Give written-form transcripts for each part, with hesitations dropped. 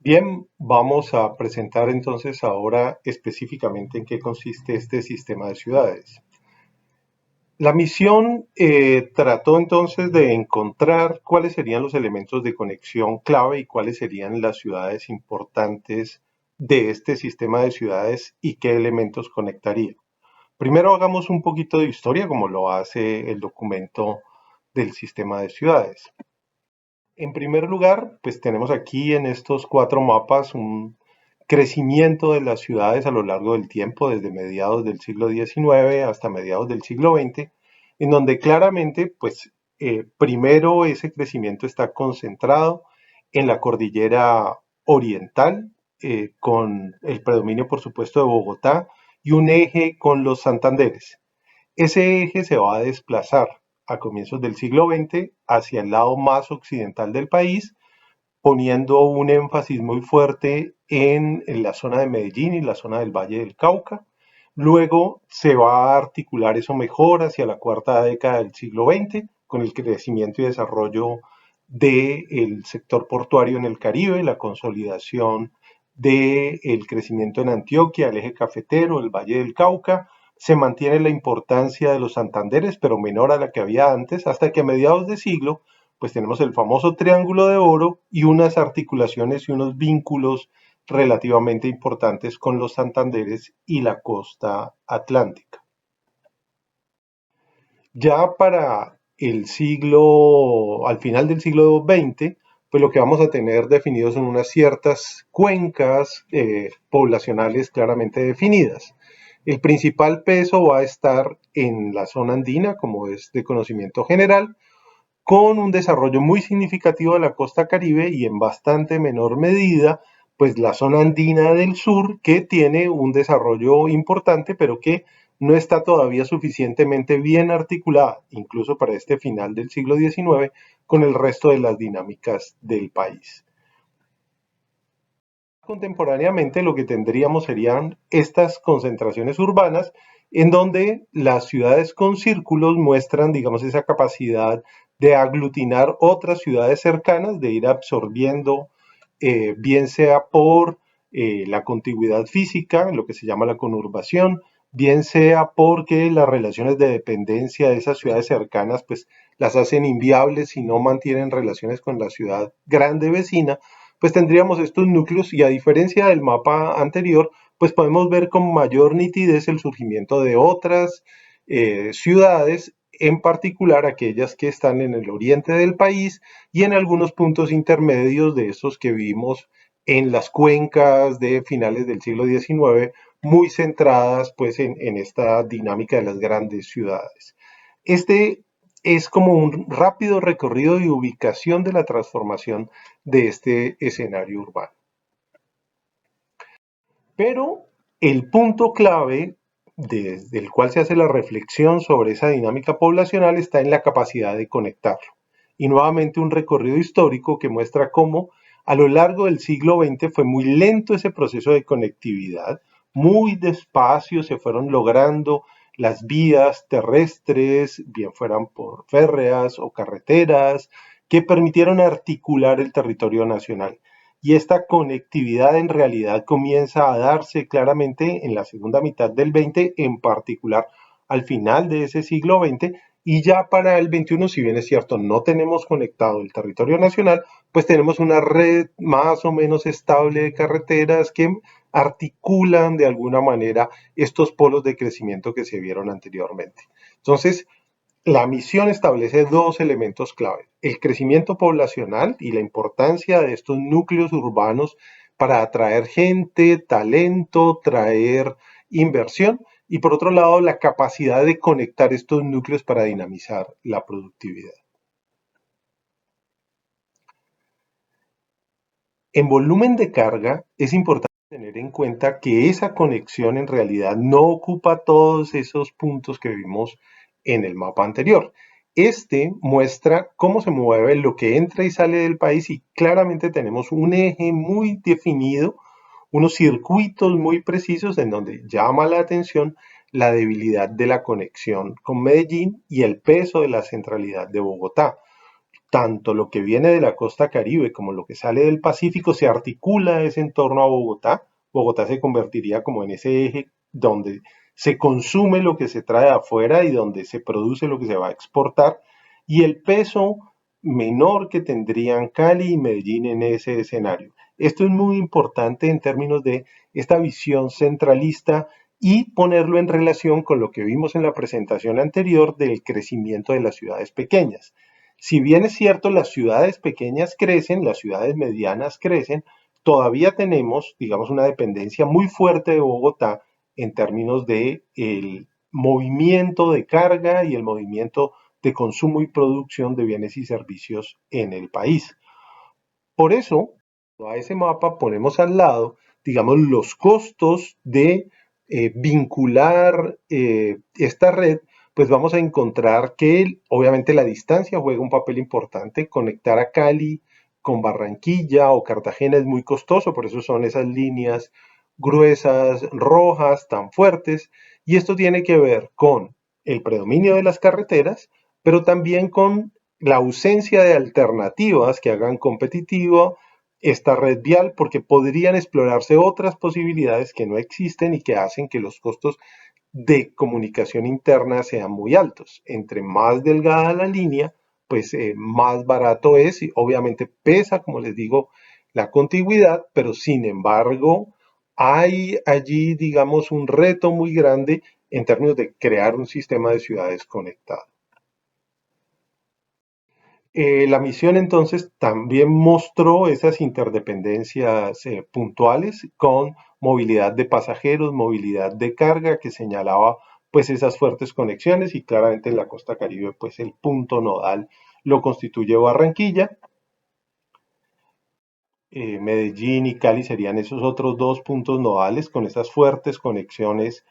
Bien, vamos a presentar entonces ahora específicamente en qué consiste este sistema de ciudades. La misión trató entonces de encontrar cuáles serían los elementos de conexión clave y cuáles serían las ciudades importantes de este sistema de ciudades y qué elementos conectaría. Primero hagamos un poquito de historia como lo hace el documento del sistema de ciudades. En primer lugar, pues tenemos aquí en estos cuatro mapas un crecimiento de las ciudades a lo largo del tiempo, desde mediados del siglo XIX hasta mediados del siglo XX, en donde claramente, pues primero ese crecimiento está concentrado en la cordillera oriental, con el predominio, por supuesto, de Bogotá y un eje con los Santanderes. Ese eje se va a desplazar a comienzos del siglo XX hacia el lado más occidental del país, poniendo un énfasis muy fuerte en la zona de Medellín y la zona del Valle del Cauca. Luego se va a articular eso mejor hacia la cuarta década del siglo XX, con el crecimiento y desarrollo del sector portuario en el Caribe, la consolidación del crecimiento en Antioquia, el eje cafetero, el Valle del Cauca. Se mantiene la importancia de los Santanderes, pero menor a la que había antes, hasta que a mediados de siglo pues tenemos el famoso Triángulo de Oro y unas articulaciones y unos vínculos relativamente importantes con los Santanderes y la costa atlántica. Ya para al final del siglo XX, pues lo que vamos a tener definidos son unas ciertas cuencas poblacionales claramente definidas. El principal peso va a estar en la zona andina, como es de conocimiento general, con un desarrollo muy significativo de la costa Caribe y en bastante menor medida, pues la zona andina del sur, que tiene un desarrollo importante, pero que no está todavía suficientemente bien articulada, incluso para este final del siglo XIX, con el resto de las dinámicas del país. Contemporáneamente lo que tendríamos serían estas concentraciones urbanas en donde las ciudades con círculos muestran, digamos, esa capacidad de aglutinar otras ciudades cercanas, de ir absorbiendo, bien sea por la contigüidad física, lo que se llama la conurbación, bien sea porque las relaciones de dependencia de esas ciudades cercanas, pues las hacen inviables si no mantienen relaciones con la ciudad grande vecina, pues tendríamos estos núcleos y a diferencia del mapa anterior, pues podemos ver con mayor nitidez el surgimiento de otras ciudades, en particular aquellas que están en el oriente del país y en algunos puntos intermedios de esos que vimos en las cuencas de finales del siglo XIX, muy centradas pues en esta dinámica de las grandes ciudades. Este es como un rápido recorrido y ubicación de la transformación de este escenario urbano. Pero el punto clave desde el cual se hace la reflexión sobre esa dinámica poblacional está en la capacidad de conectarlo. Y nuevamente un recorrido histórico que muestra cómo a lo largo del siglo XX fue muy lento ese proceso de conectividad, muy despacio se fueron logrando las vías terrestres, bien fueran por férreas o carreteras, que permitieron articular el territorio nacional. Y esta conectividad en realidad comienza a darse claramente en la segunda mitad del 20, en particular al final de ese siglo XX, y ya para el 21, si bien es cierto, no tenemos conectado el territorio nacional, pues tenemos una red más o menos estable de carreteras que articulan de alguna manera estos polos de crecimiento que se vieron anteriormente. Entonces, la misión establece dos elementos clave: el crecimiento poblacional y la importancia de estos núcleos urbanos para atraer gente, talento, traer inversión, y por otro lado la capacidad de conectar estos núcleos para dinamizar la productividad. En volumen de carga es importante tener en cuenta que esa conexión en realidad no ocupa todos esos puntos que vimos en el mapa anterior. Este muestra cómo se mueve lo que entra y sale del país y claramente tenemos un eje muy definido, unos circuitos muy precisos en donde llama la atención la debilidad de la conexión con Medellín y el peso de la centralidad de Bogotá. tanto lo que viene de la costa Caribe como lo que sale del Pacífico se articula es en torno a Bogotá. Bogotá se convertiría como en ese eje donde se consume lo que se trae de afuera y donde se produce lo que se va a exportar, y el peso menor que tendrían Cali y Medellín en ese escenario. Esto es muy importante en términos de esta visión centralista y ponerlo en relación con lo que vimos en la presentación anterior del crecimiento de las ciudades pequeñas. Si bien es cierto, las ciudades pequeñas crecen, las ciudades medianas crecen, todavía tenemos, digamos, una dependencia muy fuerte de Bogotá en términos de el movimiento de carga y el movimiento de consumo y producción de bienes y servicios en el país. Por eso, a ese mapa ponemos al lado, digamos, los costos de vincular esta red, pues vamos a encontrar que obviamente la distancia juega un papel importante. Conectar a Cali con Barranquilla o Cartagena es muy costoso, por eso son esas líneas gruesas, rojas, tan fuertes. Y esto tiene que ver con el predominio de las carreteras, pero también con la ausencia de alternativas que hagan competitivo esta red vial, porque podrían explorarse otras posibilidades que no existen y que hacen que los costos de comunicación interna sean muy altos. Entre más delgada la línea, pues más barato es, y obviamente pesa, como les digo, la contigüidad, pero sin embargo hay allí, digamos, un reto muy grande en términos de crear un sistema de ciudades conectado. La misión entonces también mostró esas interdependencias puntuales con movilidad de pasajeros, movilidad de carga, que señalaba pues esas fuertes conexiones, y claramente en la costa Caribe pues el punto nodal lo constituye Barranquilla. Medellín y Cali serían esos otros dos puntos nodales con esas fuertes conexiones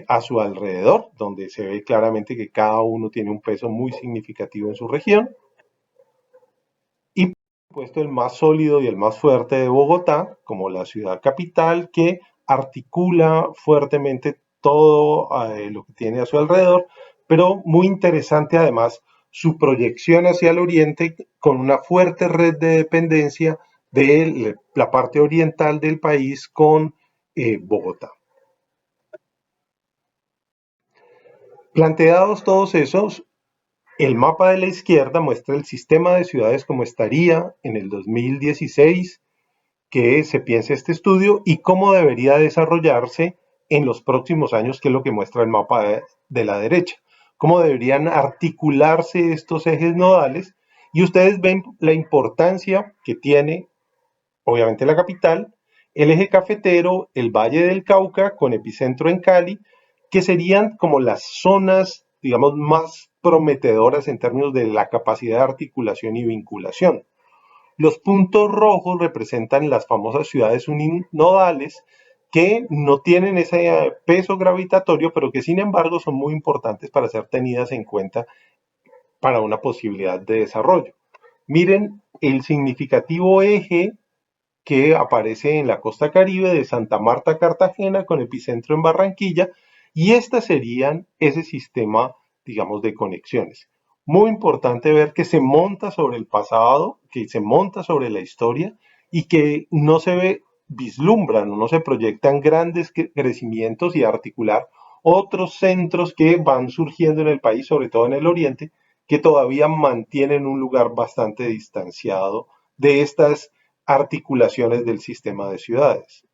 a su alrededor, donde se ve claramente que cada uno tiene un peso muy significativo en su región. Y por supuesto el más sólido y el más fuerte de Bogotá, como la ciudad capital, que articula fuertemente todo lo que tiene a su alrededor, pero muy interesante además su proyección hacia el oriente con una fuerte red de dependencia de la parte oriental del país con Bogotá. Planteados todos esos, el mapa de la izquierda muestra el sistema de ciudades como estaría en el 2016 que se piense este estudio y cómo debería desarrollarse en los próximos años, que es lo que muestra el mapa de la derecha. Cómo deberían articularse estos ejes nodales, y ustedes ven la importancia que tiene, obviamente, la capital, el eje cafetero, el Valle del Cauca, con epicentro en Cali, que serían como las zonas, digamos, más prometedoras en términos de la capacidad de articulación y vinculación. Los puntos rojos representan las famosas ciudades uninodales que no tienen ese peso gravitatorio, pero que sin embargo son muy importantes para ser tenidas en cuenta para una posibilidad de desarrollo. Miren el significativo eje que aparece en la costa Caribe de Santa Marta, Cartagena, con epicentro en Barranquilla, y estas serían ese sistema, digamos, de conexiones. Muy importante ver que se monta sobre el pasado, que se monta sobre la historia y que no se vislumbran o no se proyectan grandes crecimientos y articular otros centros que van surgiendo en el país, sobre todo en el oriente, que todavía mantienen un lugar bastante distanciado de estas articulaciones del sistema de ciudades.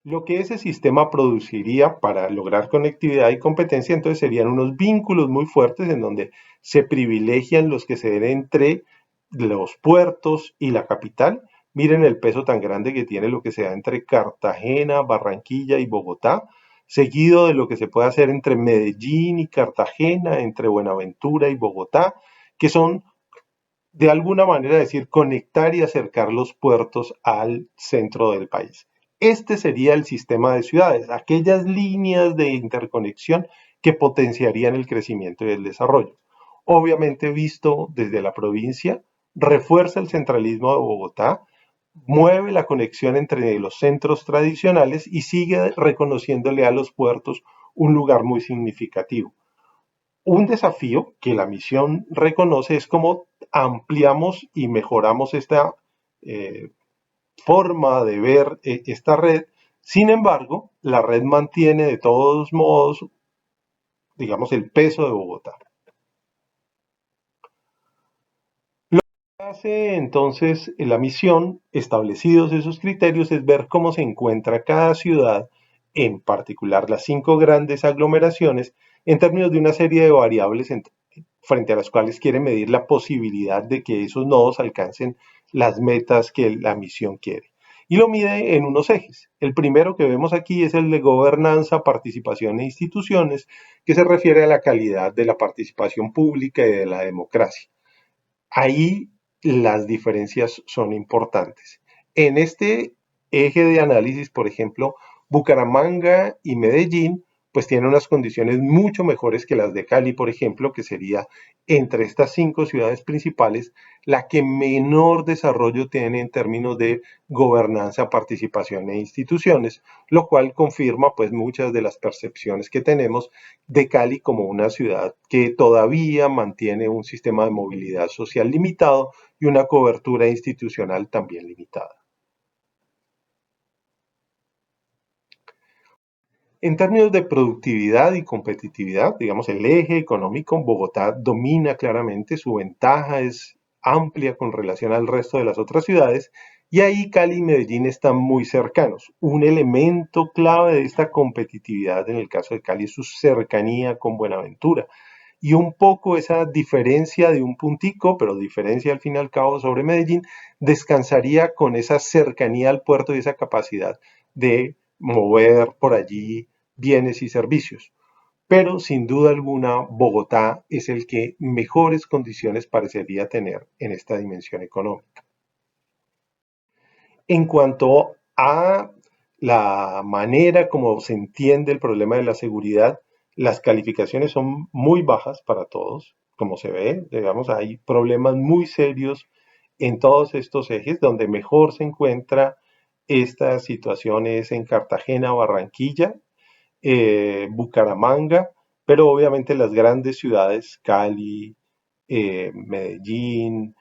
Lo que ese sistema produciría para lograr conectividad y competencia, entonces serían unos vínculos muy fuertes en donde se privilegian los que se den entre los puertos y la capital. Miren el peso tan grande que tiene lo que se da entre Cartagena, Barranquilla y Bogotá, seguido de lo que se puede hacer entre Medellín y Cartagena, entre Buenaventura y Bogotá, que son de alguna manera decir conectar y acercar los puertos al centro del país. Este sería el sistema de ciudades, aquellas líneas de interconexión que potenciarían el crecimiento y el desarrollo. Obviamente visto desde la provincia, refuerza el centralismo de Bogotá, mueve la conexión entre los centros tradicionales y sigue reconociéndole a los puertos un lugar muy significativo. Un desafío que la misión reconoce es cómo ampliamos y mejoramos esta eh, forma de ver esta red. Sin embargo, la red mantiene de todos modos, digamos, el peso de Bogotá. Hace entonces la misión, establecidos esos criterios, es ver cómo se encuentra cada ciudad, en particular las 5 grandes aglomeraciones, en términos de una serie de variables frente a las cuales quiere medir la posibilidad de que esos nodos alcancen las metas que la misión quiere. Y lo mide en unos ejes. El primero que vemos aquí es el de gobernanza, participación e instituciones, que se refiere a la calidad de la participación pública y de la democracia. Ahí las diferencias son importantes. En este eje de análisis, por ejemplo, Bucaramanga y Medellín, pues tienen unas condiciones mucho mejores que las de Cali, por ejemplo, que sería entre estas 5 ciudades principales la que menor desarrollo tiene en términos de gobernanza, participación e instituciones, lo cual confirma pues muchas de las percepciones que tenemos de Cali como una ciudad que todavía mantiene un sistema de movilidad social limitado y una cobertura institucional también limitada. En términos de productividad y competitividad, digamos, el eje económico, Bogotá domina claramente, su ventaja es amplia con relación al resto de las otras ciudades, y ahí Cali y Medellín están muy cercanos. Un elemento clave de esta competitividad en el caso de Cali es su cercanía con Buenaventura. Y un poco esa diferencia de un puntico, pero diferencia al fin y al cabo sobre Medellín, descansaría con esa cercanía al puerto y esa capacidad de mover por allí bienes y servicios. Pero sin duda alguna, Bogotá es el que mejores condiciones parecería tener en esta dimensión económica. En cuanto a la manera como se entiende el problema de la seguridad, las calificaciones son muy bajas para todos, como se ve, digamos, hay problemas muy serios en todos estos ejes, donde mejor se encuentra esta situación es en Cartagena, Barranquilla, Bucaramanga, pero obviamente las grandes ciudades, Cali, Medellín,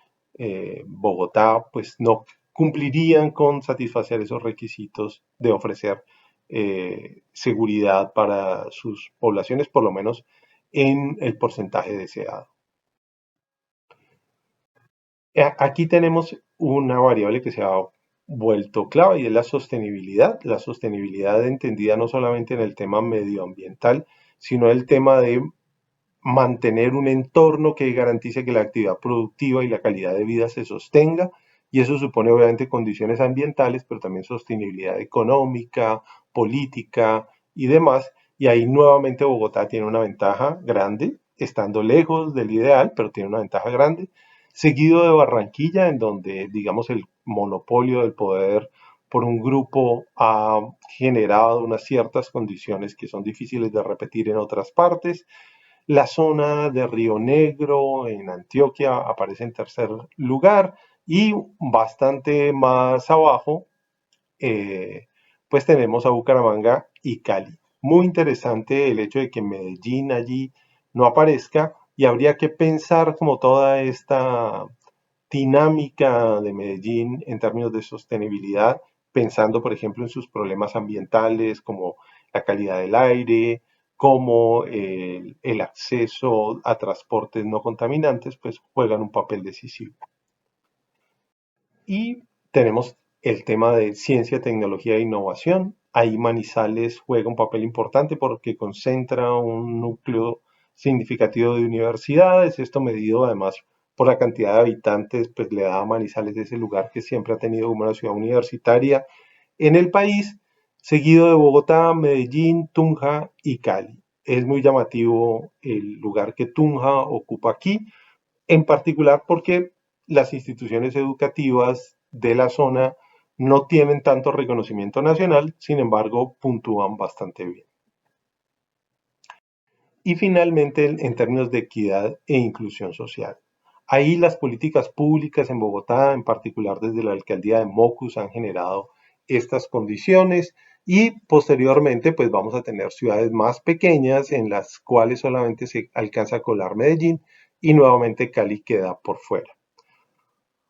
Bogotá, pues no cumplirían con satisfacer esos requisitos de ofrecer seguridad para sus poblaciones, por lo menos en el porcentaje deseado. Aquí tenemos una variable que se ha vuelto clave y es la sostenibilidad. La sostenibilidad entendida no solamente en el tema medioambiental, sino el tema de mantener un entorno que garantice que la actividad productiva y la calidad de vida se sostenga. Y eso supone obviamente condiciones ambientales, pero también sostenibilidad económica, política y demás. Y ahí nuevamente Bogotá tiene una ventaja grande, estando lejos del ideal, pero tiene una ventaja grande, seguido de Barranquilla, en donde, digamos, el monopolio del poder por un grupo ha generado unas ciertas condiciones que son difíciles de repetir en otras partes. La zona de Río Negro en Antioquia aparece en tercer lugar y bastante más abajo, eh, pues tenemos a Bucaramanga y Cali. Muy interesante el hecho de que Medellín allí no aparezca y habría que pensar como toda esta dinámica de Medellín en términos de sostenibilidad, pensando por ejemplo en sus problemas ambientales como la calidad del aire, como el acceso a transportes no contaminantes, pues juegan un papel decisivo. Y tenemos el tema de ciencia, tecnología e innovación. Ahí Manizales juega un papel importante porque concentra un núcleo significativo de universidades. Esto medido además por la cantidad de habitantes, pues le da a Manizales ese lugar que siempre ha tenido como una ciudad universitaria en el país, seguido de Bogotá, Medellín, Tunja y Cali. Es muy llamativo el lugar que Tunja ocupa aquí, en particular porque las instituciones educativas de la zona no tienen tanto reconocimiento nacional, sin embargo, puntúan bastante bien. Y finalmente, en términos de equidad e inclusión social. Ahí las políticas públicas en Bogotá, en particular desde la alcaldía de Mocus, han generado estas condiciones y posteriormente pues vamos a tener ciudades más pequeñas en las cuales solamente se alcanza a colar Medellín y nuevamente Cali queda por fuera.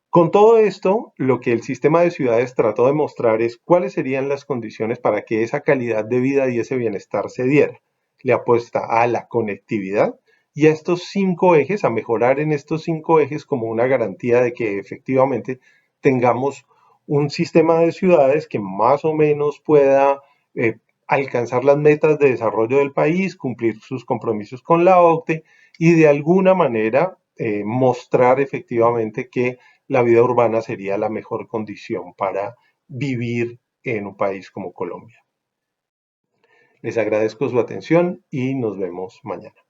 Con todo esto, lo que el sistema de ciudades trató de mostrar es cuáles serían las condiciones para que esa calidad de vida y ese bienestar se diera. Le apuesta a la conectividad y a estos 5 ejes, a mejorar en estos 5 ejes como una garantía de que efectivamente tengamos un sistema de ciudades que más o menos pueda alcanzar las metas de desarrollo del país, cumplir sus compromisos con la OCDE y de alguna manera mostrar efectivamente que la vida urbana sería la mejor condición para vivir en un país como Colombia. Les agradezco su atención y nos vemos mañana.